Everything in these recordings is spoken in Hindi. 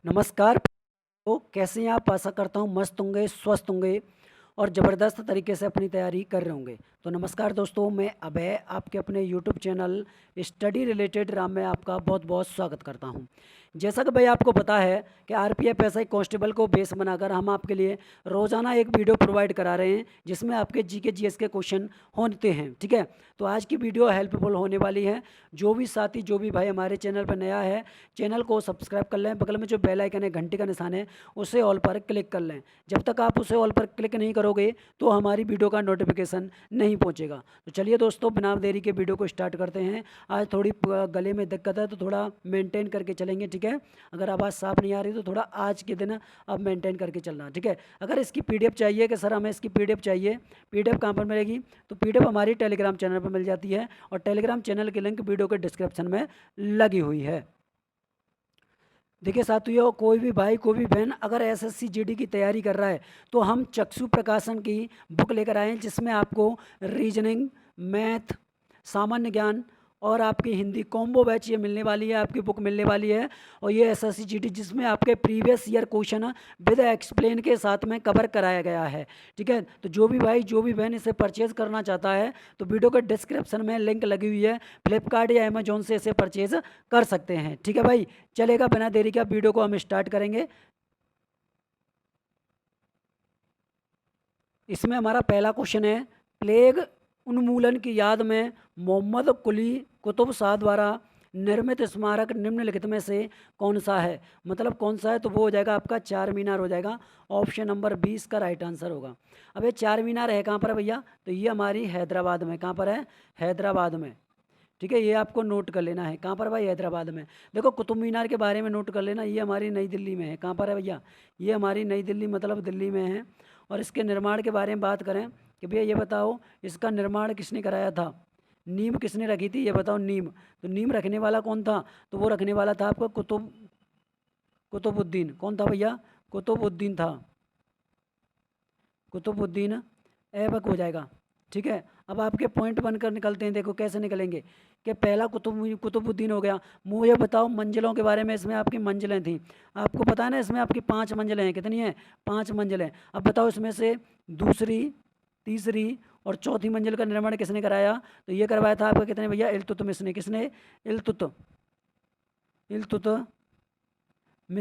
नमस्कार। तो कैसे हैं आप? आशा करता हूँ मस्त होंगे, स्वस्थ होंगे और ज़बरदस्त तरीके से अपनी तैयारी कर रहे होंगे। तो नमस्कार दोस्तों, मैं अभय आपके अपने YouTube channel study related Ram में आपका बहुत बहुत स्वागत करता हूँ। जैसा कि भाई आपको पता है कि आरपीएफ एसआई कांस्टेबल को बेस बनाकर हम आपके लिए रोज़ाना एक वीडियो प्रोवाइड करा रहे हैं जिसमें आपके जीके जीएस के क्वेश्चन होते हैं। ठीक है, तो आज की वीडियो हेल्पफुल होने वाली है। जो भी साथी, जो भी भाई हमारे चैनल पर नया है, चैनल को सब्सक्राइब कर लें। बगल में जो बेल आइकन है, घंटी का निशान है, उसे ऑल पर क्लिक कर लें। जब तक आप उसे ऑल पर क्लिक नहीं करोगे तो हमारी वीडियो का नोटिफिकेशन नहीं पहुंचेगा। तो चलिए दोस्तों, बिना देरी के वीडियो को स्टार्ट करते हैं। आज थोड़ी गले में दिक्कत है तो थोड़ा मेंटेन करके चलेंगे। ठीक है, अगर आवाज़ साफ नहीं आ रही तो थोड़ा आज के दिन आप मेंटेन करके चलना। ठीक है, अगर इसकी पीडीएफ चाहिए कि सर हमें इसकी पीडीएफ चाहिए, पीडीएफ कहाँ पर मिलेगी? तो पीडीएफ हमारी टेलीग्राम चैनल पर मिल जाती है और टेलीग्राम चैनल की लिंक वीडियो के डिस्क्रिप्शन में लगी हुई है। देखिए साथियों, कोई भी भाई, कोई भी बहन अगर एसएससी जीडी की तैयारी कर रहा है तो हम चक्षु प्रकाशन की बुक लेकर आए हैं जिसमें आपको रीजनिंग, मैथ, सामान्य ज्ञान और आपकी हिंदी कॉम्बो बैच ये मिलने वाली है, आपकी बुक मिलने वाली है। और ये एसएससी जीडी जिसमें आपके previous year question with explain के साथ में कवर कराया गया है। ठीक है, तो जो भी भाई, जो भी बहन इसे परचेज करना चाहता है तो वीडियो के डिस्क्रिप्शन में लिंक लगी हुई है, फ्लिपकार्ट या अमेजोन से इसे परचेज कर सकते हैं। ठीक है भाई, चलेगा, बिना देरी के वीडियो को हम स्टार्ट करेंगे। इसमें हमारा पहला क्वेश्चन है, प्लेग उन्मूलन की याद में मोहम्मद कुली कुतुब शाह द्वारा निर्मित स्मारक निम्नलिखित में से कौन सा है? मतलब कौन सा है तो वो हो जाएगा आपका चार मीनार हो जाएगा। ऑप्शन नंबर 20 का राइट आंसर होगा। अब ये चार मीनार है कहाँ पर है भैया? तो ये हमारी हैदराबाद में। कहाँ पर है? हैदराबाद में। ठीक है, ये आपको नोट कर लेना है। कहाँ पर भाई? हैदराबाद में। देखो, कुतुब मीनार के बारे में नोट कर लेना, ये हमारी नई दिल्ली में है। कहाँ पर है भैया? ये हमारी नई दिल्ली मतलब दिल्ली में है। और इसके निर्माण के बारे में बात करें कि भैया ये बताओ, इसका निर्माण किसने कराया था? नींव किसने रखी थी? ये बताओ, नींव। तो नींव रखने वाला कौन था? तो वो रखने वाला था आपका कुतुबुद्दीन। कौन था भैया? कुतुबुद्दीन था। कुतुबुद्दीन ऐबक हो जाएगा। ठीक है, अब आपके पॉइंट बनकर निकलते हैं। देखो कैसे निकलेंगे कि पहला कुतुबुद्दीन हो गया। मुझे बताओ मंजिलों के बारे में। इसमें आपकी मंजिलें थी, आपको पता है ना, इसमें आपकी 5 मंजिलें हैं। कितनी हैं? 5 मंजिलें। अब बताओ इसमें से दूसरी, तीसरी और चौथी मंजिल का निर्माण किसने कराया? तो ये करवाया था आपका कितने भैया? इल्तुतमिश ने। किसने? इल्तुतमिश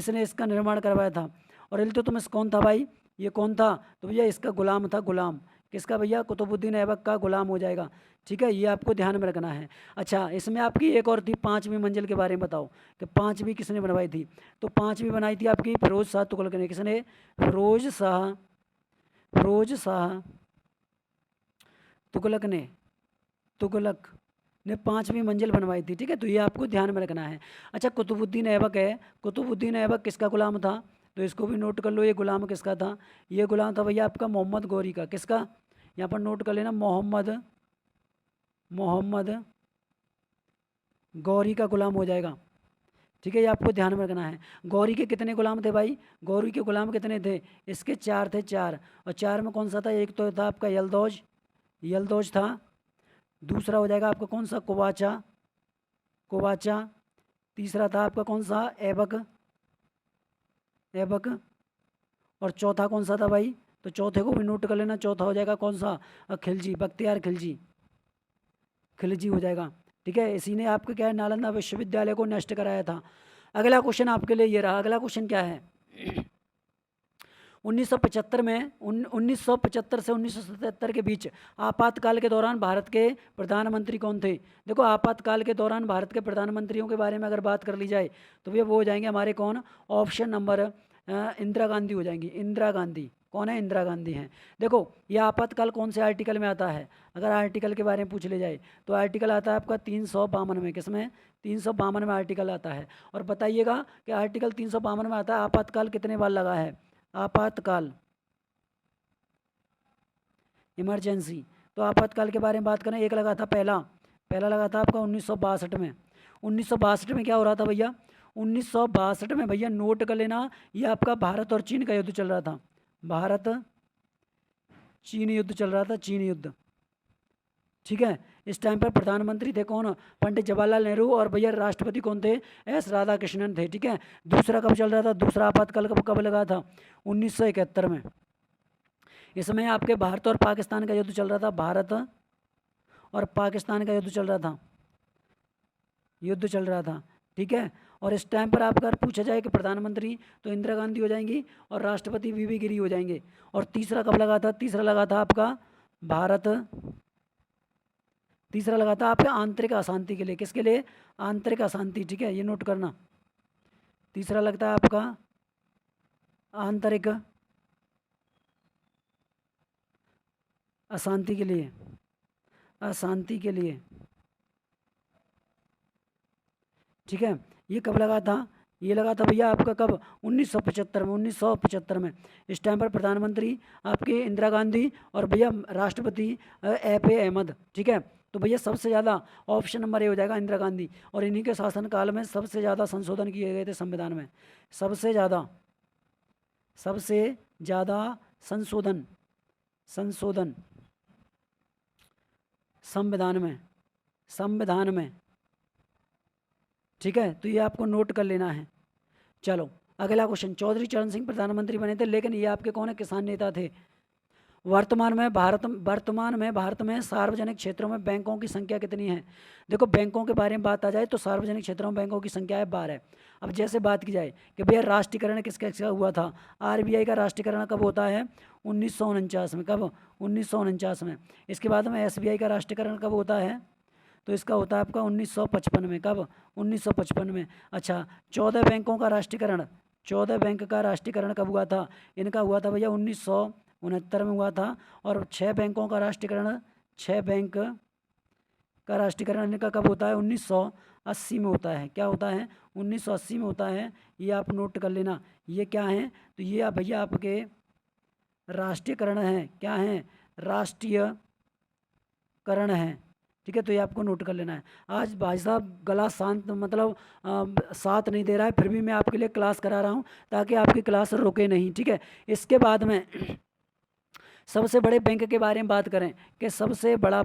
ने इसका निर्माण करवाया था। और इल्तुतमिश कौन था भाई? ये कौन था? तो भैया इसका गुलाम था, गुलाम। किसका भैया? कुतुबुद्दीन ऐबक का गुलाम हो जाएगा। ठीक है, ये आपको ध्यान में रखना है। अच्छा, इसमें आपकी एक और थी, 5वीं मंजिल के बारे में बताओ कि 5वीं किसने बनवाई थी? तो 5वीं बनाई थी आपकी फिरोज शाह तुगलक ने। किसने? फिरोज शाह तुगलक ने। तुगलक ने 5वीं मंजिल बनवाई थी। ठीक है, तो ये आपको ध्यान में रखना है। अच्छा, कुतुबुद्दीन ऐबक है। कुतुबुद्दीन ऐबक किसका गुलाम था? तो इसको भी नोट कर लो, ये गुलाम किसका था? ये गुलाम था भैया आपका मोहम्मद गौरी का। किसका? यहाँ पर नोट कर लेना, मोहम्मद गौरी का गुलाम हो जाएगा। ठीक है, ये आपको ध्यान में रखना है। गौरी के कितने गुलाम थे भाई? गौरी के गुलाम कितने थे? इसके 4 थे, 4। और 4 में कौन सा था? एक तो था आपका यलदौज, यलदौज था। दूसरा हो जाएगा आपका कौन सा? कुवाचा, कुवाचा। तीसरा था आपका कौन सा? ऐबक, ऐबक। और चौथा कौन सा था भाई? तो चौथे को भी नोट कर लेना। चौथा हो जाएगा कौन सा? खिलजी, बख्तियार खिलजी, खिलजी हो जाएगा। ठीक है, इसी ने आपके क्या है, नालंदा विश्वविद्यालय को नष्ट कराया था। अगला क्वेश्चन आपके लिए ये रहा। अगला क्वेश्चन क्या है? 1975 में 1975 से 1977 के बीच आपातकाल के दौरान भारत के प्रधानमंत्री कौन थे? देखो, आपातकाल के दौरान भारत के प्रधानमंत्रियों के बारे में अगर बात कर ली जाए तो वो हो जाएंगे हमारे कौन? ऑप्शन नंबर इंदिरा गांधी हो जाएंगी। इंदिरा गांधी। कौन है? इंदिरा गांधी हैं। देखो, ये आपातकाल कौन से आर्टिकल में आता है? अगर आर्टिकल के बारे में पूछ ले जाए तो आर्टिकल आता है आपका 352 में। किसमें? 352 में आर्टिकल आता है। और बताइएगा कि आर्टिकल 352 में आता है आपातकाल कितने बार लगा है? आपातकाल, इमरजेंसी। तो आपातकाल के बारे में बात करें, एक लगा था पहला, पहला लगा था आपका 1962 में। 1962 में क्या हो रहा था भैया? 1962 में भैया नोट कर लेना, ये आपका भारत और चीन का युद्ध चल रहा था। भारत चीन युद्ध चल रहा था, चीन युद्ध। ठीक है, इस टाइम पर प्रधानमंत्री थे कौन? पंडित जवाहरलाल नेहरू। और भैया राष्ट्रपति कौन थे? एस राधाकृष्णन थे। ठीक है, दूसरा कब चल रहा था? दूसरा आपातकाल कब लगा था? 1971 में। इसमें आपके भारत और पाकिस्तान का युद्ध चल रहा था, भारत और पाकिस्तान का युद्ध चल रहा था, युद्ध चल रहा था। ठीक है, और इस टाइम पर आपका पूछा जाए कि प्रधानमंत्री, तो इंदिरा गांधी हो जाएंगी और राष्ट्रपति वीवी गिरी हो जाएंगे। और तीसरा कब लगा था? तीसरा लगा था आपका भारत, तीसरा लगा था आपके आंतरिक अशांति के लिए। किसके लिए? आंतरिक अशांति। ठीक है, ये नोट करना। तीसरा लगता है आपका आंतरिक अशांति के लिए, अशांति के लिए। ठीक है, ये कब लगा था? ये लगा था भैया आपका कब? 1975 में। 1975 में। इस टाइम पर प्रधानमंत्री आपके इंदिरा गांधी और भैया राष्ट्रपति ए अहमद। ठीक है, तो भैया सबसे ज़्यादा ऑप्शन नंबर ए हो जाएगा, इंदिरा गांधी। और इन्हीं के शासनकाल में सबसे ज़्यादा संशोधन किए गए थे संविधान में, सबसे ज़्यादा संशोधन संविधान में। ठीक है, तो ये आपको नोट कर लेना है। चलो अगला क्वेश्चन। चौधरी चरण सिंह प्रधानमंत्री बने थे, लेकिन ये आपके कौन है? किसान नेता थे। वर्तमान में भारत में सार्वजनिक क्षेत्रों में बैंकों की संख्या कितनी है? देखो, बैंकों के बारे में बात आ जाए तो सार्वजनिक क्षेत्रों में बैंकों की संख्या है 12। अब जैसे बात की जाए कि भैया राष्ट्रीयकरण किसका हुआ था? आरबीआई का राष्ट्रीयकरण कब होता है? 1949 में। कब? 1949 में। इसके बाद में एसबीआई का राष्ट्रीयकरण कब होता है? तो इसका होता है आपका 1955 में। कब? 1955 में। अच्छा, 14 बैंकों का राष्ट्रीयकरण, 14 बैंक का राष्ट्रीयकरण कब हुआ था? इनका हुआ था भैया 1969 में हुआ था। और 6 बैंकों का राष्ट्रीयकरण, 6 बैंक का राष्ट्रीयकरण इनका कब होता है? 1980 में होता है। क्या होता है? 1980 में होता है। ये आप नोट कर लेना। ये क्या है? तो ये भैया आपके राष्ट्रीयकरण हैं। क्या हैं? राष्ट्रीयकरण है। ठीक है, तो ये आपको नोट कर लेना है। आज भाई साहब गला शांत मतलब साथ नहीं दे रहा है, फिर भी मैं आपके लिए क्लास करा रहा हूँ ताकि आपकी क्लास रुके नहीं। ठीक है, इसके बाद में सबसे बड़े बैंक के बारे में बात करें कि सबसे बड़ा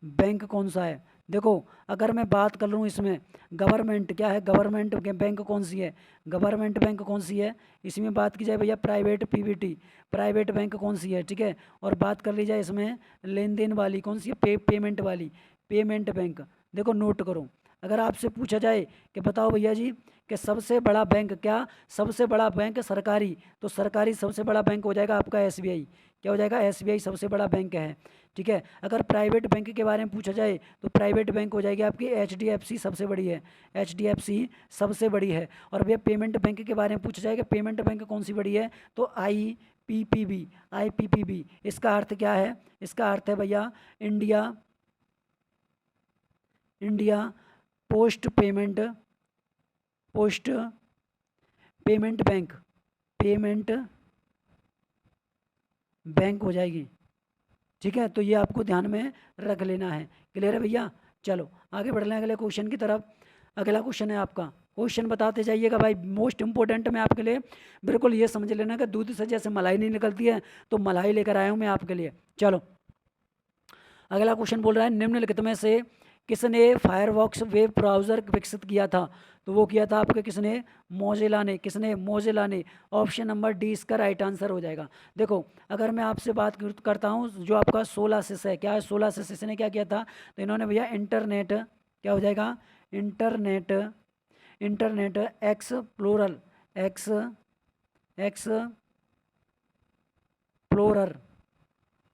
बैंक कौन सा है? देखो, अगर मैं बात कर लूँ इसमें गवर्नमेंट, क्या है? गवर्नमेंट बैंक कौन सी है? गवर्नमेंट बैंक कौन सी है? इसमें बात की जाए भैया प्राइवेट पीवीटी, प्राइवेट बैंक कौन सी है? ठीक है, और बात कर ली जाए इसमें लेन देन वाली कौन सी है? पेमेंट वाली, पेमेंट बैंक। देखो नोट करो, अगर आपसे पूछा जाए कि बताओ भैया जी कि सबसे बड़ा बैंक, क्या सबसे बड़ा बैंक सरकारी, तो सरकारी सबसे बड़ा बैंक हो जाएगा आपका एसबीआई। क्या हो जाएगा? एसबीआई सबसे बड़ा बैंक है। ठीक है, अगर प्राइवेट बैंक के बारे में पूछा जाए तो प्राइवेट बैंक हो जाएगी आपकी एचडीएफसी सबसे बड़ी है, एचडीएफसी सबसे बड़ी है। और भैया पेमेंट बैंक के बारे में पूछा जाए कि पेमेंट बैंक कौन सी बड़ी है, तो आईपीपीबी, आईपीपीबी। इसका अर्थ क्या है? इसका अर्थ है भैया India post payment bank, payment bank हो जाएगी। ठीक है, तो ये आपको ध्यान में रख लेना है। क्लियर है भैया? चलो आगे बढ़ लें अगले क्वेश्चन की तरफ। अगला क्वेश्चन है आपका, क्वेश्चन बताते जाइएगा भाई, मोस्ट इंपॉर्टेंट मैं आपके लिए। बिल्कुल ये समझ लेना कि दूध से जैसे मलाई नहीं निकलती है, तो मलाई लेकर आया हूँ मैं आपके लिए। चलो अगला क्वेश्चन बोल रहा है, निम्नलिखित में से किसने फायरफॉक्स वेब ब्राउज़र विकसित किया था? तो वो किया था आपके किसने? मोजिला ने। किसने? मोजिला ने। ऑप्शन नंबर डी इसका राइट आंसर हो जाएगा। देखो, अगर मैं आपसे बात करता हूँ जो आपका सोलासिस है, क्या है? सोलासिस, इसने क्या किया था? तो इन्होंने भैया इंटरनेट, क्या हो जाएगा? Internet explorer.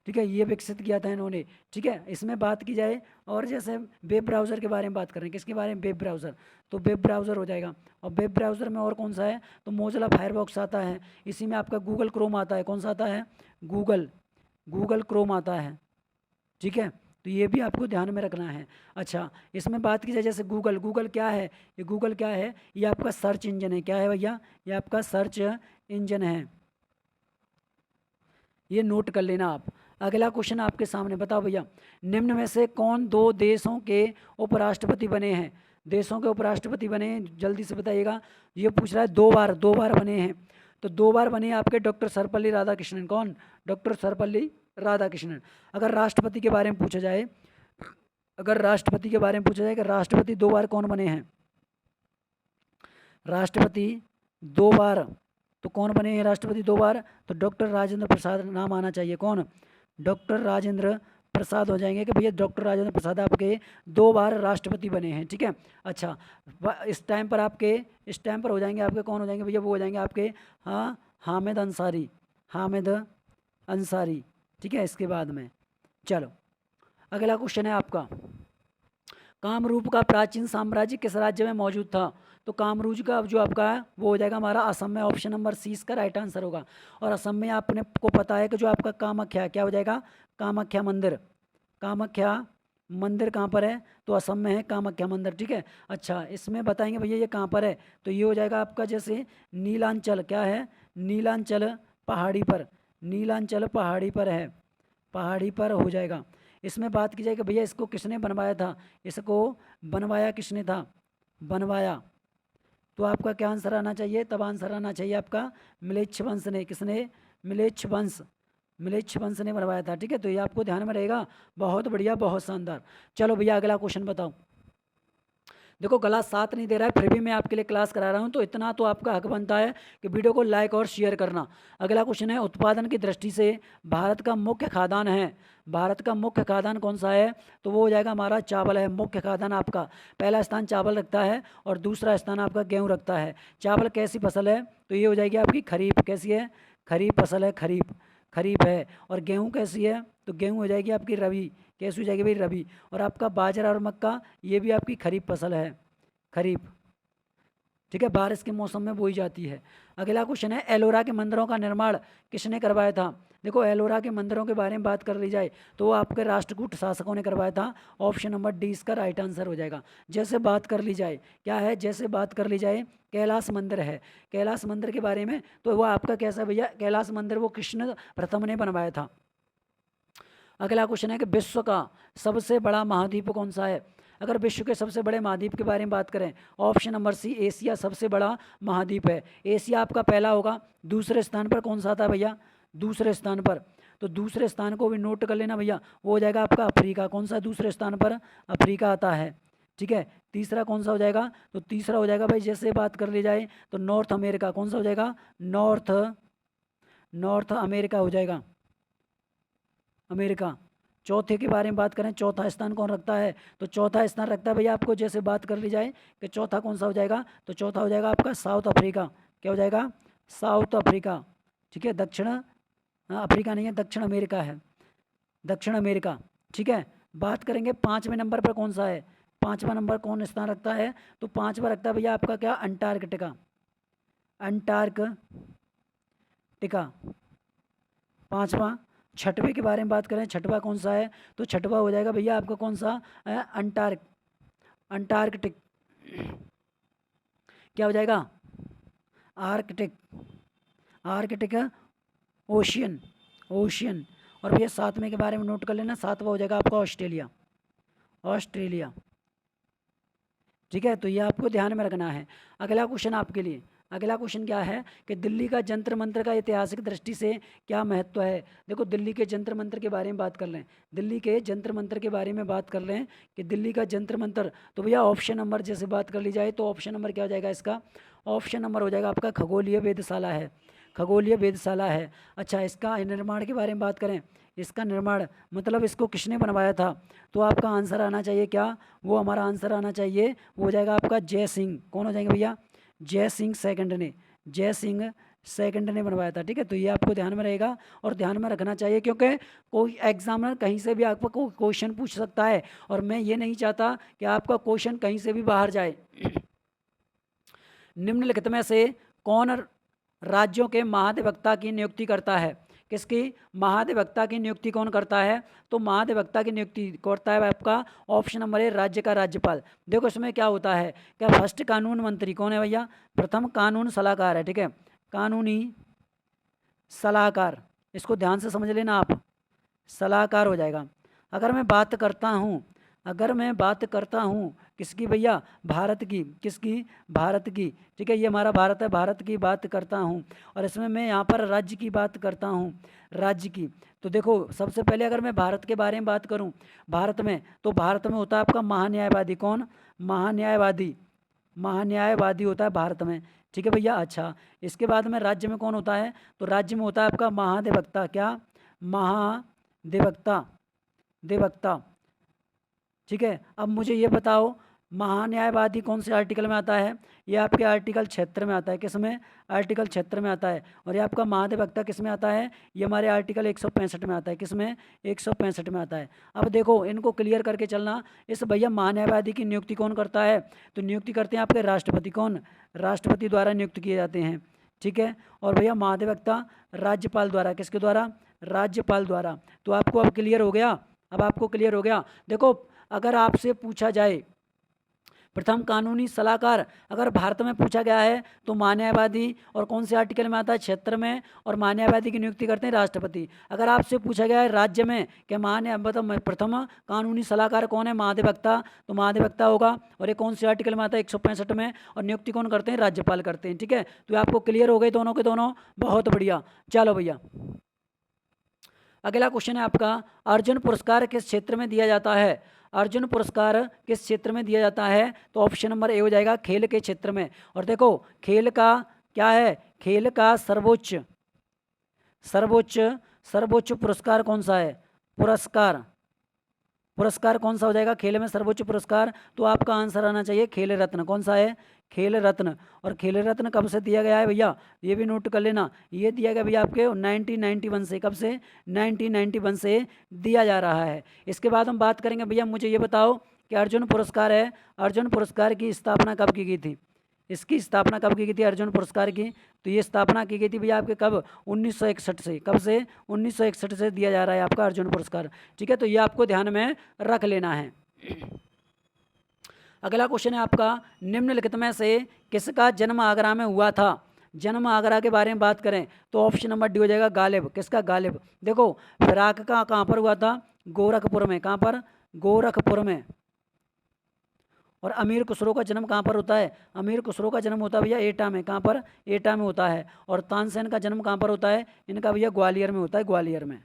ठीक है, ये विकसित किया था इन्होंने। ठीक है, इसमें बात की जाए और जैसे वेब ब्राउज़र के बारे में बात करें, किसके बारे में? वेब ब्राउज़र, तो वेब ब्राउज़र हो जाएगा। और वेब ब्राउज़र में और कौन सा है? तो मोजिला फायरफॉक्स आता है। इसी में आपका गूगल क्रोम आता है। कौन सा आता है? गूगल क्रोम आता है। ठीक है, तो ये भी आपको ध्यान में रखना है। अच्छा, इसमें बात की जाए जैसे गूगल क्या है? ये गूगल क्या है? ये आपका सर्च इंजन है। क्या है भैया? ये आपका सर्च इंजन है। ये नोट कर लेना आप। अगला क्वेश्चन आपके सामने, बताओ भैया निम्न में से कौन 2 देशों के उपराष्ट्रपति बने हैं? देशों के उपराष्ट्रपति बने हैं, जल्दी से बताइएगा। ये पूछ रहा है 2 बार बने हैं। तो 2 बार बने आपके डॉक्टर सर्वपल्ली राधाकृष्णन। कौन? डॉक्टर सर्वपल्ली राधा कृष्णन। अगर राष्ट्रपति के बारे में पूछा जाए, अगर राष्ट्रपति के बारे में पूछा जाए कि राष्ट्रपति 2 बार कौन बने हैं, राष्ट्रपति 2 बार, तो कौन बने हैं राष्ट्रपति 2 बार? तो डॉक्टर राजेंद्र प्रसाद नाम आना चाहिए। कौन? डॉक्टर राजेंद्र प्रसाद हो जाएंगे कि भैया डॉक्टर राजेंद्र प्रसाद आपके 2 बार राष्ट्रपति बने हैं, ठीक है। अच्छा, इस टाइम पर आपके, इस टाइम पर हो जाएंगे आपके, कौन हो जाएंगे भैया? वो हो जाएंगे आपके, हाँ, हामिद अंसारी, हामिद अंसारी, ठीक है। इसके बाद में चलो अगला क्वेश्चन है आपका, कामरूप का प्राचीन साम्राज्य किस राज्य में मौजूद था? तो कामरूप का जो आपका है वो हो जाएगा हमारा असम में। ऑप्शन नंबर सी इसका राइट आंसर होगा। और असम में आपने को पता है कि जो आपका कामाख्या, क्या हो जाएगा? कामाख्या मंदिर। कामाख्या मंदिर कहाँ पर है? तो असम में है कामाख्या मंदिर, ठीक है। अच्छा, इसमें बताएंगे भैया ये कहाँ पर है? तो ये हो जाएगा आपका जैसे नीलांचल, क्या है? नीलांचल पहाड़ी पर, नीलांचल पहाड़ी पर है, पहाड़ी पर हो जाएगा। इसमें बात की जाए कि भैया इसको किसने बनवाया था, इसको बनवाया किसने था? बनवाया, तो आपका क्या आंसर आना चाहिए? तब आंसर आना चाहिए आपका म्लेच्छ वंश ने। किसने? म्लेच्छ वंश, म्लेच्छ वंश ने बनवाया था, ठीक है। तो ये आपको ध्यान में रहेगा। बहुत बढ़िया, बहुत शानदार। चलो भैया अगला क्वेश्चन बताओ। देखो गला साथ नहीं दे रहा है, फिर भी मैं आपके लिए क्लास करा रहा हूँ, तो इतना तो आपका हक बनता है कि वीडियो को लाइक और शेयर करना। अगला क्वेश्चन है, उत्पादन की दृष्टि से भारत का मुख्य खाद्यान्न है, भारत का मुख्य खाद्यान्न कौन सा है? तो वो हो जाएगा हमारा चावल है। मुख्य खाद्यान्न आपका पहला स्थान चावल रखता है और दूसरा स्थान आपका गेहूँ रखता है। चावल कैसी फसल है? तो ये हो जाएगी आपकी खरीफ। कैसी है? खरीफ फसल है, खरीफ, खरीफ है। और गेहूँ कैसी है? तो गेहूँ हो जाएगी आपकी रबी। कैसी हो जाएगी भाई? रबी। और आपका बाजरा और मक्का ये भी आपकी खरीफ फसल है, खरीफ, ठीक है। बारिश के मौसम में बोई जाती है। अगला क्वेश्चन है, एलोरा के मंदिरों का निर्माण किसने करवाया था? देखो एलोरा के मंदिरों के बारे में बात कर ली जाए तो वो आपके राष्ट्रकूट शासकों ने करवाया था। ऑप्शन नंबर डी इसका राइट आंसर हो जाएगा। जैसे बात कर ली जाए, क्या है? जैसे बात कर ली जाए कैलाश मंदिर है, कैलाश मंदिर के बारे में, तो वो आपका कैसा भैया? कैलाश मंदिर वो कृष्ण प्रथम ने बनवाया था। अगला क्वेश्चन है कि विश्व का सबसे बड़ा महाद्वीप कौन सा है? अगर विश्व के सबसे बड़े महाद्वीप के बारे में बात करें, ऑप्शन नंबर सी एशिया सबसे बड़ा महाद्वीप है। एशिया आपका पहला होगा। दूसरे स्थान पर कौन सा था भैया? दूसरे स्थान पर, तो दूसरे स्थान को भी नोट कर लेना भैया, वो हो जाएगा आपका अफ्रीका। कौन सा दूसरे स्थान पर? अफ्रीका आता है, ठीक है। तीसरा कौन सा हो जाएगा? तो तीसरा हो जाएगा भाई, जैसे बात कर ली जाए तो नॉर्थ अमेरिका। कौन सा हो जाएगा? नॉर्थ अमेरिका हो जाएगा, अमेरिका। चौथे के बारे में बात करें, चौथा स्थान कौन रखता है? तो चौथा स्थान रखता है भैया आपको, जैसे बात कर ली जाए कि चौथा कौन सा हो जाएगा, तो चौथा हो जाएगा आपका साउथ अफ्रीका। क्या हो जाएगा? साउथ अफ्रीका, ठीक है। दक्षिण, हाँ अफ्रीका नहीं है, दक्षिण अमेरिका है, दक्षिण अमेरिका, ठीक है। बात करेंगे 5वें नंबर पर कौन सा है? 5वां नंबर कौन स्थान रखता है? तो 5वां रखता है भैया आपका क्या? अंटार्कटिका, अंटार्कटिका 5वां। 6वें के बारे में बात करें, 6वां कौन सा है? तो 6वां हो जाएगा भैया आपका कौन सा? अंटार्कटिक, क्या हो जाएगा? Arctic, Arctic ocean, ocean. और भैया 7वें के बारे में नोट कर लेना, 7वां हो जाएगा आपका ऑस्ट्रेलिया, ऑस्ट्रेलिया, ठीक है। तो ये आपको ध्यान में रखना है। अगला क्वेश्चन आपके लिए, अगला क्वेश्चन क्या है कि दिल्ली का जंतर मंतर का ऐतिहासिक दृष्टि से क्या महत्व है? देखो दिल्ली के जंतर मंतर के बारे में बात कर लें, दिल्ली के जंतर मंतर के बारे में बात कर लें कि दिल्ली का जंतर मंतर, तो भैया ऑप्शन नंबर जैसे बात कर ली जाए तो ऑप्शन नंबर क्या हो जाएगा इसका? ऑप्शन नंबर हो जाएगा आपका खगोलीय वेधशाला है, खगोलीय वेधशाला है। अच्छा, इसका निर्माण के बारे में बात करें, इसका निर्माण मतलब इसको किसने बनवाया था? तो आपका आंसर आना चाहिए क्या? वो हमारा आंसर आना चाहिए, वो हो जाएगा आपका जय सिंह। कौन हो जाएंगे भैया? जय सिंह सेकंड ने, जय सिंह सेकंड ने बनवाया था, ठीक है। तो ये आपको ध्यान में रहेगा और ध्यान में रखना चाहिए, क्योंकि कोई एग्जामिनर कहीं से भी आपको क्वेश्चन पूछ सकता है और मैं ये नहीं चाहता कि आपका क्वेश्चन कहीं से भी बाहर जाए। निम्नलिखित में से कौन राज्यों के महाधिवक्ता की नियुक्ति करता है? किसकी? महाधिवक्ता की नियुक्ति कौन करता है? तो महाधिवक्ता की नियुक्ति करता है आपका ऑप्शन नंबर ए राज्य का राज्यपाल। देखो इसमें क्या होता है, क्या फर्स्ट कानून मंत्री कौन है भैया? प्रथम कानून सलाहकार है, ठीक है, कानूनी सलाहकार, इसको ध्यान से समझ लेना आप, सलाहकार हो जाएगा। अगर मैं बात करता हूँ, अगर मैं बात करता हूँ किसकी भैया? भारत की। किसकी? भारत की। ठीक है, ये हमारा भारत है, भारत की बात करता हूँ। और इसमें मैं यहाँ पर राज्य की बात करता हूँ, राज्य की। तो देखो सबसे पहले अगर मैं भारत के बारे में बात करूँ, भारत में, तो भारत में होता है आपका महान्यायवादी। कौन? महान्यायवादी। महान्यायवादी होता है भारत में। ठीक है भैया। अच्छा, इसके बाद में राज्य में कौन होता है? तो राज्य में होता है आपका महाधिवक्ता। क्या? महाधिवक्ता। अधिवक्ता। ठीक है, अब मुझे ये बताओ महान्यायवादी कौन से आर्टिकल में आता है? ये आपके आर्टिकल 76 में आता है। किस में? आर्टिकल 76 में आता है। और ये आपका महाधिवक्ता किस में आता है? ये हमारे आर्टिकल 165 में आता है। किस में? 165 में आता है। अब देखो इनको क्लियर करके चलना। इस भैया महान्यायवादी की नियुक्ति कौन करता है? तो नियुक्ति करते हैं आपके राष्ट्रपति। कौन? राष्ट्रपति द्वारा नियुक्त किए जाते हैं। ठीक है, और भैया महाधिवक्ता राज्यपाल द्वारा। किसके द्वारा? राज्यपाल द्वारा। तो आपको अब क्लियर हो गया? अब आपको क्लियर हो गया? देखो अगर आपसे पूछा जाए प्रथम कानूनी सलाहकार अगर भारत में पूछा गया है तो महान्यायवादी, और कौन से आर्टिकल में आता है? 76 में। और महान्यायवादी की नियुक्ति करते हैं राष्ट्रपति। अगर आपसे पूछा गया है राज्य में कि महान्याय मतलब प्रथम कानूनी सलाहकार कौन है? महाधिवक्ता, तो महाधिवक्ता होगा। और ये कौन से आर्टिकल में आता है? 165 में। और नियुक्ति कौन करते हैं? राज्यपाल करते हैं। ठीक है, तो आपको क्लियर हो गए दोनों के दोनों? बहुत बढ़िया। चलो भैया, अगला क्वेश्चन है आपका, अर्जुन पुरस्कार किस क्षेत्र में दिया जाता है? अर्जुन पुरस्कार किस क्षेत्र में दिया जाता है? तो ऑप्शन नंबर ए हो जाएगा, खेल के क्षेत्र में। और देखो खेल का क्या है? खेल का सर्वोच्च सर्वोच्च सर्वोच्च पुरस्कार कौन सा है? पुरस्कार पुरस्कार कौन सा हो जाएगा खेल में सर्वोच्च पुरस्कार? तो आपका आंसर आना चाहिए खेल रत्न। कौन सा है? खेल रत्न। और खेल रत्न कब से दिया गया है भैया? ये भी नोट कर लेना। ये दिया गया भैया आपके 1991 से। कब से? 1991 से दिया जा रहा है। इसके बाद हम बात करेंगे भैया, मुझे ये बताओ कि अर्जुन पुरस्कार है, अर्जुन पुरस्कार की स्थापना कब की गई थी? इसकी स्थापना कब की गई थी अर्जुन पुरस्कार की? तो ये स्थापना की गई थी भैया आपके कब? 1961 से। कब से? 1961 से दिया जा रहा है आपका अर्जुन पुरस्कार। ठीक है, तो ये आपको ध्यान में रख लेना है। अगला क्वेश्चन है आपका, निम्नलिखित में से किसका जन्म आगरा में हुआ था? जन्म आगरा के बारे में बात करें तो ऑप्शन नंबर डी हो जाएगा, गालिब। किसका? गालिब। देखो फिराक का कहाँ पर हुआ था? गोरखपुर में। कहाँ पर? गोरखपुर में। और अमीर खुसरो का जन्म कहाँ पर होता है? अमीर खुसरो का जन्म होता है भैया एटा में। कहाँ पर? एटा में होता है। और तानसेन का जन्म कहाँ पर होता है? इनका भैया ग्वालियर में होता है। ग्वालियर में,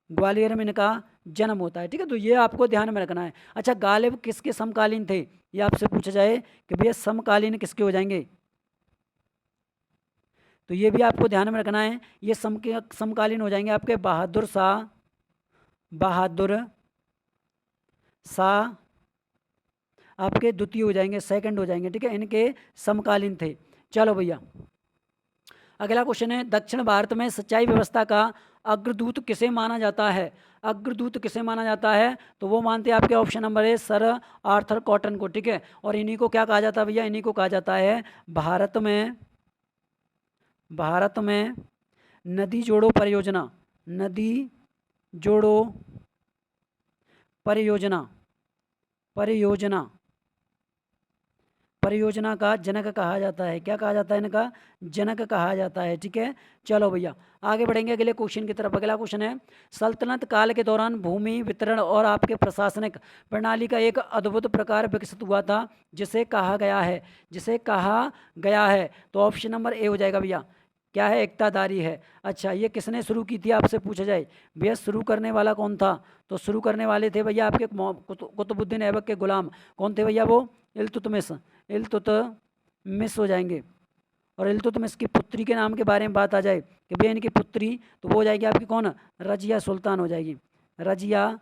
ग्वालियर में इनका जन्म होता है। ठीक है, तो ये आपको ध्यान में रखना है। अच्छा, गालिब किसके समकालीन थे? ये आपसे पूछा जाए कि भैया समकालीन किसके हो जाएंगे, तो ये भी आपको ध्यान में रखना है। ये समकालीन हो जाएंगे आपके बहादुर शाह, बहादुर शाह आपके द्वितीय हो जाएंगे, सेकंड हो जाएंगे। ठीक है, इनके समकालीन थे। चलो भैया, अगला क्वेश्चन है, दक्षिण भारत में सिंचाई व्यवस्था का अग्रदूत किसे माना जाता है? अग्रदूत किसे माना जाता है? तो वो मानते हैं आपके option number A sir Arthur cotton को। ठीक है, और इन्हीं को क्या कहा जाता है भैया? इन्हीं को कहा जाता है भारत में, भारत में नदी जोड़ो परियोजना, नदी जोड़ो परियोजना, परियोजना परियोजना का जनक कहा जाता है। क्या कहा जाता है? इनका जनक कहा जाता है। ठीक है, चलो भैया आगे बढ़ेंगे अगले क्वेश्चन की तरफ। अगला क्वेश्चन है, सल्तनत काल के दौरान भूमि वितरण और आपके प्रशासनिक प्रणाली का एक अद्भुत प्रकार विकसित हुआ था जिसे कहा गया है, जिसे कहा गया है। तो ऑप्शन नंबर ए हो जाएगा भैया, क्या है? इक्तादारी है। अच्छा, ये किसने शुरू की थी आपसे पूछा जाए? भैया शुरू करने वाला कौन था? तो शुरू करने वाले थे भैया आपके कुतुबुद्दीन ऐबक के गुलाम। कौन थे भैया? वो इल्तुतमिश, इल्तुतमिश हो जाएंगे। और इल्तुतमिश की पुत्री के नाम के बारे में बात आ जाए कि भैया इनकी पुत्री, तो वो हो जाएगी आपकी कौन? रजिया सुल्तान हो जाएगी, रजिया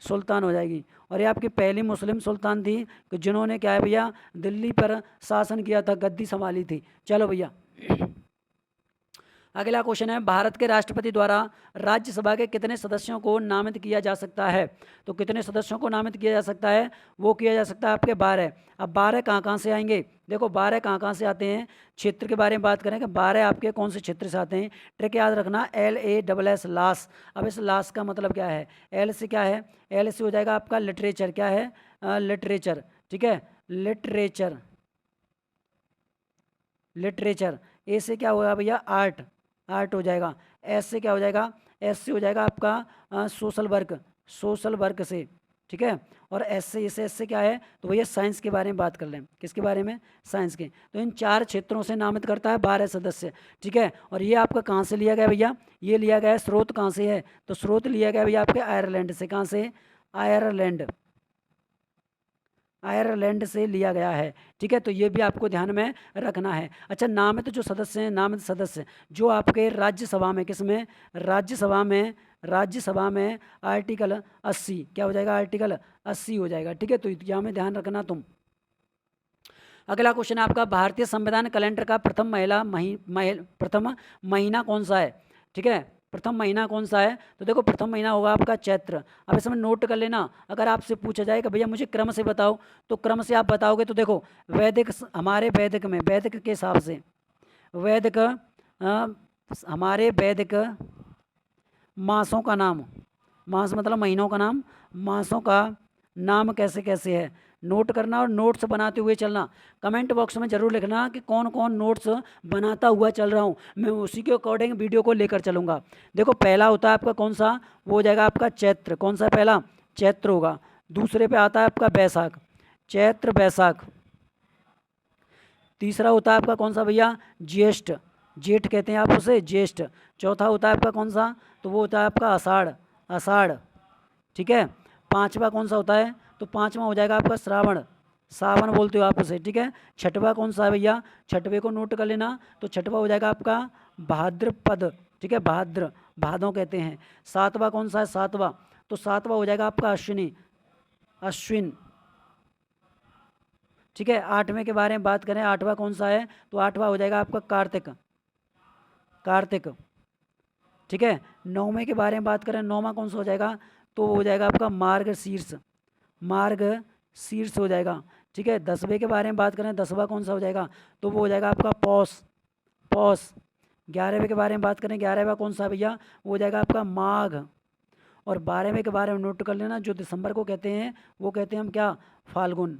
सुल्तान हो जाएगी। और ये आपकी पहली मुस्लिम सुल्तान थी कि जिन्होंने क्या है भैया दिल्ली पर शासन किया था, गद्दी संभाली थी। चलो भैया, अगला क्वेश्चन है, भारत के राष्ट्रपति द्वारा राज्यसभा के कितने सदस्यों को नामित किया जा सकता है? तो कितने सदस्यों को नामित किया जा सकता है? वो किया जा सकता है आपके 12। अब 12 कहाँ से आएंगे? देखो 12 कहाँ से आते हैं, क्षेत्र के बारे में बात करें कि 12 आपके कौन से क्षेत्र से आते हैं। ट्रिक याद रखना, LASS लास। अब इस लास का मतलब क्या है? एल से क्या है? एल से हो जाएगा आपका लिटरेचर। क्या है? लिटरेचर। ठीक है, लिटरेचर, लिटरेचर। ए से क्या होगा भैया? आर्ट, आर्ट हो जाएगा। एस से क्या हो जाएगा? एस से हो जाएगा आपका सोशल वर्क, सोशल वर्क से। ठीक है। और एस से क्या है, तो भैया साइंस के बारे में बात कर लें। किसके बारे में? साइंस के। तो इन 4 क्षेत्रों से नामित करता है 12 सदस्य, ठीक है। और ये आपका कहाँ से लिया गया भैया? ये लिया गया है, स्रोत कहाँ से है? तो स्रोत लिया गया भैया आपके आयरलैंड से। कहाँ से? आयरलैंड, आयरलैंड से लिया गया है, ठीक है। तो ये भी आपको ध्यान में रखना है। अच्छा, नामित जो सदस्य हैं, नामित सदस्य जो आपके राज्यसभा में, किसमें? राज्यसभा में, राज्यसभा में आर्टिकल 80 क्या हो जाएगा? आर्टिकल 80 हो जाएगा, ठीक है। तो यहाँ में ध्यान रखना तुम। अगला क्वेश्चन है आपका, भारतीय संविधान कैलेंडर का प्रथम महीना कौन सा है? ठीक है, प्रथम महीना कौन सा है? तो देखो प्रथम महीना होगा आपका चैत्र। अब इसमें नोट कर लेना, अगर आपसे पूछा जाए कि भैया मुझे क्रम से बताओ, तो क्रम से आप बताओगे तो देखो वैदिक, हमारे वैदिक में, वैदिक के हिसाब से, वैदिक हमारे वैदिक मासों का नाम, मास मतलब महीनों का नाम, मासों का नाम कैसे कैसे है, नोट करना और नोट्स बनाते हुए चलना। कमेंट बॉक्स में जरूर लिखना कि कौन कौन नोट्स बनाता हुआ चल रहा हूँ, मैं उसी के अकॉर्डिंग वीडियो को लेकर चलूँगा। देखो पहला होता है आपका कौन सा? वो हो जाएगा आपका चैत्र। कौन सा पहला? चैत्र होगा। दूसरे पे आता है आपका बैसाख, चैत्र बैसाख। तीसरा होता है आपका कौन सा भैया? ज्येष्ठ, जेठ कहते हैं आप उसे, ज्येष्ठ। चौथा होता है आपका कौन सा? तो वो होता है आपका आषाढ़, आषाढ़, ठीक है। पांचवा कौन सा होता है? तो पांचवा हो जाएगा आपका श्रावण, सावन बोलते हो आप उसे, ठीक है। छठवा कौन सा है भैया? छठवे को नोट कर लेना, तो छठवा हो जाएगा आपका भाद्रपद, ठीक है, भाद्र, भादों कहते हैं। सातवां कौन सा है? सातवां, तो सातवां हो जाएगा आपका अश्विनी, अश्विन, ठीक है। आठवें के बारे में बात करें, आठवां कौन सा है? तो आठवां हो जाएगा आपका कार्तिक, कार्तिक, ठीक है। नौवें के बारे में बात करें, नौवां कौन सा हो जाएगा? तो हो जाएगा आपका मार्ग शीर्ष, मार्ग शीर्ष हो जाएगा, ठीक है। 10वें के बारे में बात करें, 10वां कौन सा हो जाएगा? तो वो हो जाएगा आपका पौष, पौष। 11वें के बारे में बात करें, 11वां कौन सा भैया? वो हो जाएगा आपका माघ। और 12वें के बारे में नोट कर लेना, जो दिसंबर को कहते हैं वो कहते हैं हम क्या? फाल्गुन,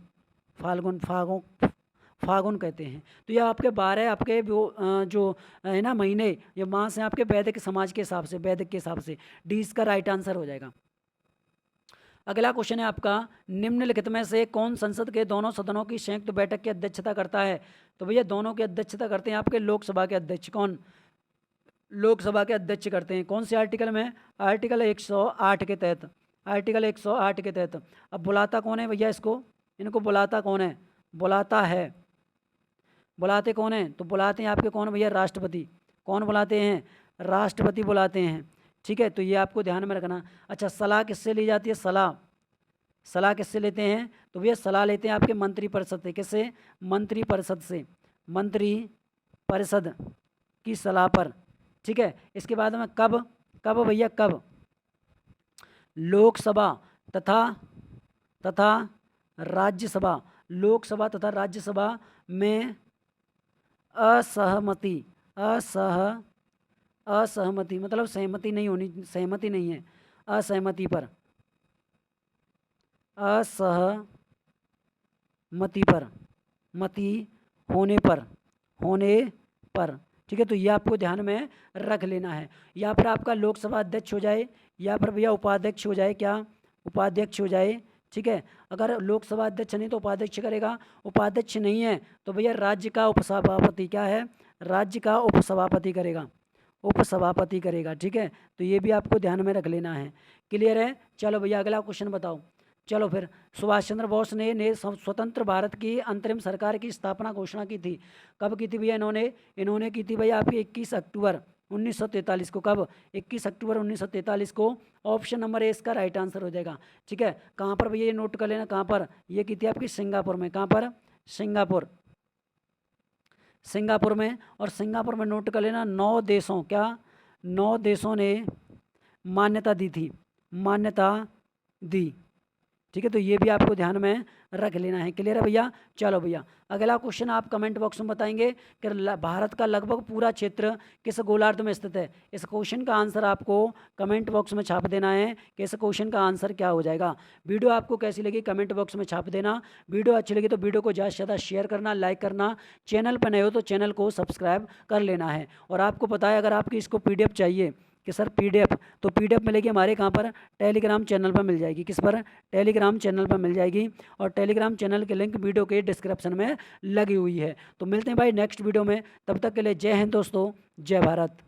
फाल्गुन, फागुन, फागुन कहते हैं। तो ये आपके 12 आपके जो है ना महीने, ये मास हैं आपके वैदिक समाज के हिसाब से, वैदिक के हिसाब से। डी इसका राइट आंसर हो जाएगा। अगला क्वेश्चन है आपका, निम्नलिखित में से कौन संसद के दोनों सदनों की संयुक्त बैठक की अध्यक्षता करता है? तो भैया दोनों की अध्यक्षता करते हैं आपके लोकसभा के अध्यक्ष। कौन? लोकसभा के अध्यक्ष करते हैं। कौन से आर्टिकल में? आर्टिकल 108 के तहत, आर्टिकल 108 के तहत। अब बुलाता कौन है भैया इसको? इनको बुलाता कौन है? बुलाता है, बुलाते कौन है? तो बुलाते हैं आपके कौन भैया? राष्ट्रपति। कौन बुलाते हैं? राष्ट्रपति बुलाते हैं, ठीक है। तो ये आपको ध्यान में रखना। अच्छा, सलाह किससे ली जाती है? सलाह, सलाह किससे लेते हैं? तो भैया सलाह लेते हैं आपके मंत्रिपरिषद से। किससे? मंत्रिपरिषद से, मंत्री परिषद की सलाह पर, ठीक है। इसके बाद में कब, कब भैया कब? लोकसभा तथा तथा राज्यसभा, लोकसभा तथा राज्यसभा में असहमति, असहमति मतलब सहमति नहीं होनी, सहमति नहीं है, असहमति पर, असहमति पर, मति होने पर, होने पर, ठीक है। तो ये आपको ध्यान में रख लेना है। या फिर आपका लोकसभा अध्यक्ष हो जाए, या फिर भैया उपाध्यक्ष हो जाए, क्या? उपाध्यक्ष हो जाए, ठीक है। अगर लोकसभा अध्यक्ष नहीं तो उपाध्यक्ष करेगा, उपाध्यक्ष नहीं है तो भैया राज्य का उपसभापति, क्या है? राज्य का उपसभापति करेगा, उपसभापति करेगा, ठीक है। तो ये भी आपको ध्यान में रख लेना है। क्लियर है? चलो भैया अगला क्वेश्चन बताओ। चलो फिर, सुभाष चंद्र बोस ने स्वतंत्र भारत की अंतरिम सरकार की स्थापना घोषणा की थी। कब की थी भैया इन्होंने? इन्होंने की थी भैया आपकी 21 अक्टूबर 1943 को। कब? 21 अक्टूबर 1943 को। ऑप्शन नंबर ए इसका राइट आंसर हो जाएगा, ठीक है। कहाँ पर भैया ये नोट कर लेना, कहाँ पर? ये की थी आपकी सिंगापुर में। कहाँ पर? सिंगापुर, सिंगापुर में। और सिंगापुर में नोट कर लेना 9 देशों, क्या? 9 देशों ने मान्यता दी थी, मान्यता दी, ठीक है। तो ये भी आपको ध्यान में रख लेना है। क्लियर है भैया? चलो भैया अगला क्वेश्चन आप कमेंट बॉक्स में बताएंगे कि भारत का लगभग पूरा क्षेत्र किस गोलार्ध में स्थित है। इस क्वेश्चन का आंसर आपको कमेंट बॉक्स में छाप देना है कि इस क्वेश्चन का आंसर क्या हो जाएगा। वीडियो आपको कैसी लगी कमेंट बॉक्स में छाप देना। वीडियो अच्छी लगी तो वीडियो को ज़्यादा से ज़्यादा शेयर करना, लाइक करना। चैनल पर नए हो तो चैनल को सब्सक्राइब कर लेना है। और आपको पता है अगर आपकी इसको PDF चाहिए कि सर PDF, तो PDF मिलेगी हमारे कहाँ पर, टेलीग्राम चैनल पर मिल जाएगी। किस पर, टेलीग्राम चैनल पर मिल जाएगी। और टेलीग्राम चैनल की लिंक वीडियो के डिस्क्रिप्शन में लगी हुई है। तो मिलते हैं भाई नेक्स्ट वीडियो में, तब तक के लिए जय हिंद दोस्तों, जय भारत।